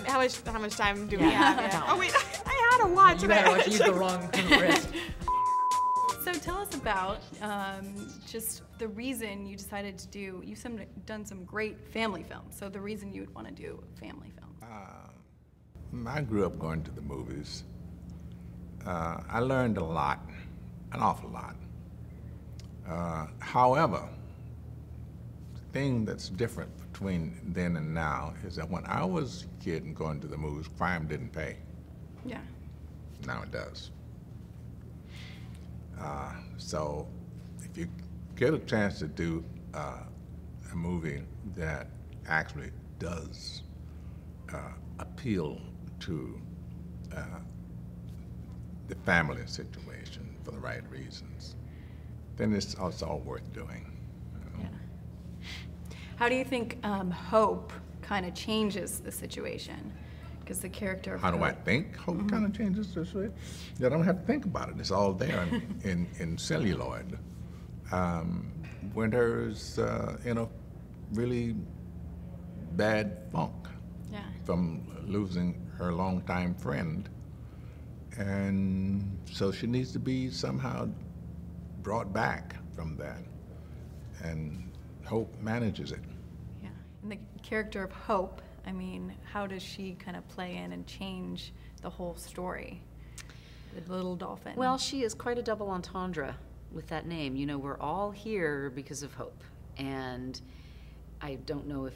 How much time do we have? Yeah. Oh wait, I had a watch. You had a watch. You used the wrong wrist. So tell us about just the reason you decided to do. You've done some great family films. So the reason you would want to do a family film. I grew up going to the movies. I learned a lot, an awful lot. However, the thing that's different between then and now is that when I was a kid and going to the movies, crime didn't pay. Yeah. Now it does. So if you get a chance to do a movie that actually does appeal to the family situation for the right reasons, then it's all worth doing. You know? Yeah. How do you think hope kind of changes the situation? Because the character of How do I Hope. think hope kind of changes this way? I don't have to think about it. It's all there in celluloid. Winter's in a really bad funk from losing her longtime friend. And so she needs to be somehow brought back from that. And Hope manages it. Yeah. And the character of Hope, I mean, how does she kind of play in and change the whole story? The little dolphin. Well, she is quite a double entendre with that name. You know, we're all here because of Hope. And I don't know if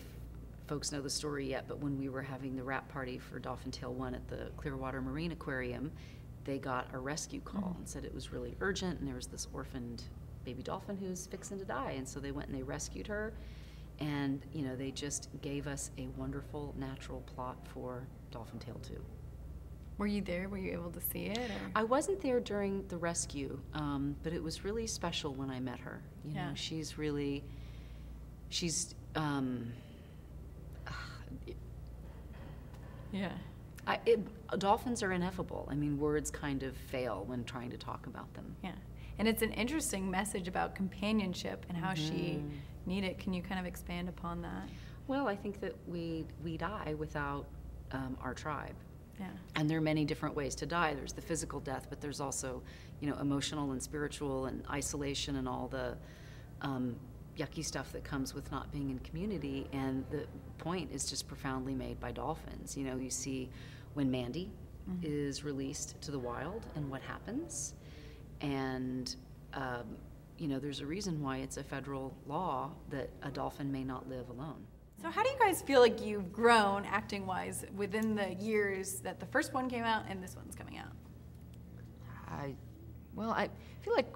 folks know the story yet, but when we were having the wrap party for Dolphin Tale 1 at the Clearwater Marine Aquarium, they got a rescue call and said it was really urgent, and there was this orphaned baby dolphin who's fixing to die. And so they went and they rescued her. And, you know, they just gave us a wonderful natural plot for Dolphin Tale 2. Were you there? Were you able to see it? Or? I wasn't there during the rescue, but it was really special when I met her. You know, she's really, dolphins are ineffable. I mean, words kind of fail when trying to talk about them. Yeah. And it's an interesting message about companionship and how she needed it. Can you kind of expand upon that? Well, I think that we die without our tribe. Yeah. And there are many different ways to die. There's the physical death, but there's also, you know, emotional and spiritual and isolation and all the yucky stuff that comes with not being in community. And the point is just profoundly made by dolphins. You know, you see when Mandy is released to the wild and what happens. And, you know, there's a reason why it's a federal law that a dolphin may not live alone. So how do you guys feel like you've grown acting-wise within the years that the first one came out and this one's coming out? Well, I feel like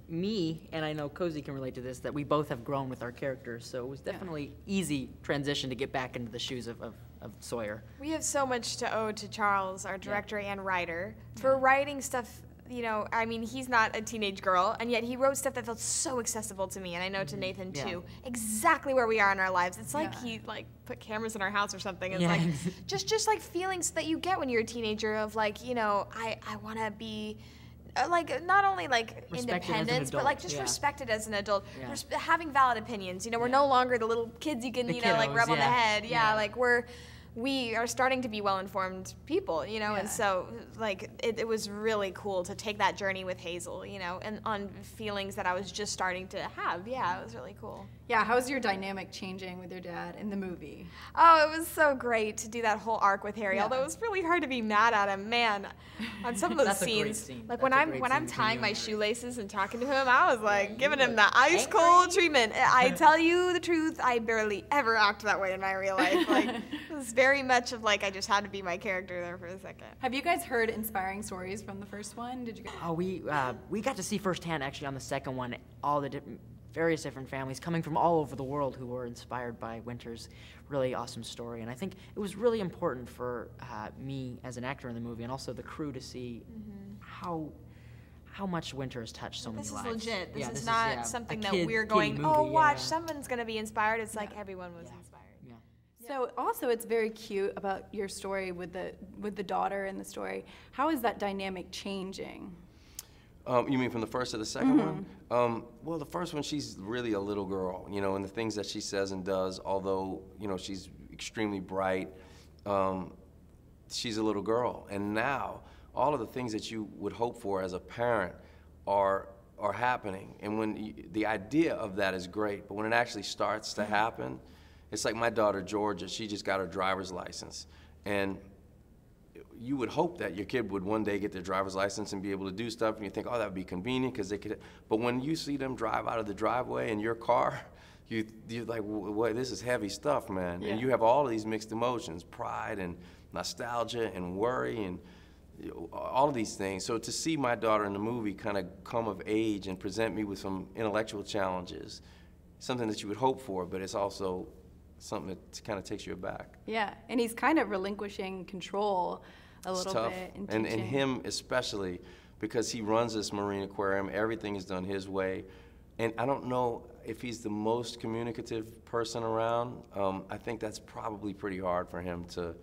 me, and I know Cozy can relate to this, that we both have grown with our characters, so it was definitely easy transition to get back into the shoes of Sawyer. We have so much to owe to Charles, our director and writer, for writing stuff. You know, I mean, he's not a teenage girl, and yet he wrote stuff that felt so accessible to me, and I know to Nathan too. Exactly where we are in our lives. It's like he put cameras in our house or something. It's like just like feelings that you get when you're a teenager of like, you know, I want to be like not only like independence, but like just respected as an adult, having valid opinions. You know, we're no longer the little kids you can you know like rub on the head. Like we are starting to be well-informed people, you know, and so, like, it was really cool to take that journey with Hazel, you know, and on feelings that I was just starting to have. Yeah, it was really cool. Yeah, how's your dynamic changing with your dad in the movie? Oh, it was so great to do that whole arc with Harry, although it was really hard to be mad at him. Man, on some of those scenes, like when I'm tying my shoelaces and talking to him, I was like giving him the ice-cold treatment. I tell you the truth, I barely ever act that way in my real life. Like, it was very much of like I just had to be my character there for a second. Have you guys heard inspiring stories from the first one? Did you guys? Oh, we got to see firsthand actually on the second one all the various different families coming from all over the world who were inspired by Winter's really awesome story. And I think it was really important for me as an actor in the movie and also the crew to see how much Winter has touched so many lives. This is legit. This is not something that we're going, oh, watch, someone's going to be inspired. It's like everyone was inspired. So also it's very cute about your story with the daughter in the story. How is that dynamic changing? You mean from the first to the second one? Well, the first one, she's really a little girl, you know, and the things that she says and does, although, you know, she's extremely bright, she's a little girl. And now, all of the things that you would hope for as a parent are happening. And when the idea of that is great, but when it actually starts to happen, it's like my daughter Georgia, she just got her driver's license. And you would hope that your kid would one day get their driver's license and be able to do stuff, and you think, oh, that would be convenient because they could. But when you see them drive out of the driveway in your car, you're like, well, this is heavy stuff, man. Yeah. And you have all of these mixed emotions, pride and nostalgia and worry and all of these things. So to see my daughter in the movie kind of come of age and present me with some intellectual challenges, something that you would hope for, but it's also something that kind of takes you aback. Yeah, and he's kind of relinquishing control a little tough. bit. And him especially, because he runs this marine aquarium, everything is done his way. And I don't know if he's the most communicative person around. I think that's probably pretty hard for him to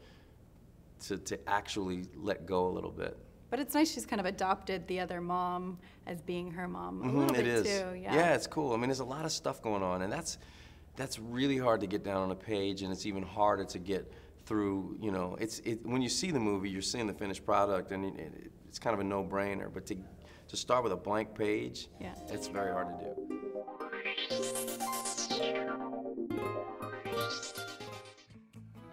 actually let go a little bit. But it's nice she's kind of adopted the other mom as being her mom a little bit it is. too. Yeah, it's cool. I mean, there's a lot of stuff going on, and that's really hard to get down on a page, and it's even harder to get through. You know, when you see the movie, you're seeing the finished product, and it's kind of a no-brainer. But to start with a blank page, Yeah. it's very hard to do.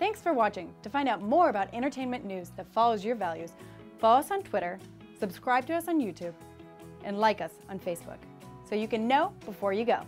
Thanks for watching. To find out more about entertainment news that follows your values, follow us on Twitter, subscribe to us on YouTube, and like us on Facebook, so you can know before you go.